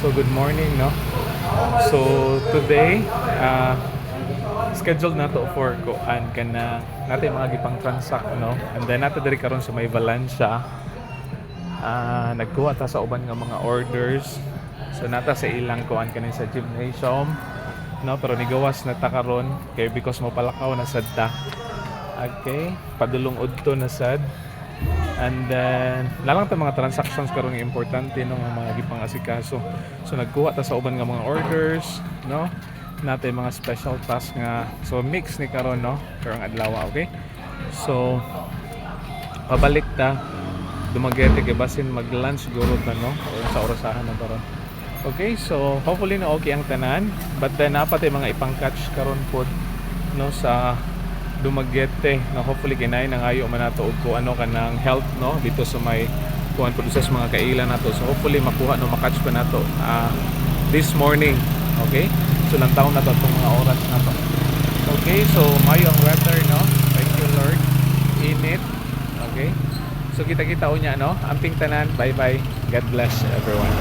So good morning, no? So today, scheduled na to for kuan kana natin mga gipang transact, no? And then nato diri karon sa may Valencia. Nagkuha ta sa uban nga mga orders. So nata sa ilang kuan kanin sa gymnasium, no? Pero nigawas na ta karon kay because mo palakaw na sad ta. Okay, padulong udto na sad. And then lalang ta mga transactions karon nga importante no nga mga gipang asikaso. So nagkuha ta sa uban nga mga orders, no? Natay mga special task nga so mix ni karon no karong adlaw, okay? So pabalik ta dumagete kay basin mag-lunch siguro ta no o sa orasahan na karon. Okay, so hopefully na okay ang tanan, but then napatay mga ipang-catch karon pod no sa Dumaguete na hopefully kinay nang ayo man nato og kung ano kanang health no dito sa may kuan produces mga kailan nato, so hopefully makuha no makatch pa nato this morning. Okay, so lang taon na to itong mga oras na to. Okay, so mayo ang weather no, thank you Lord, init. Okay, so kita-kita unya no, amping tanan, bye bye, God bless everyone.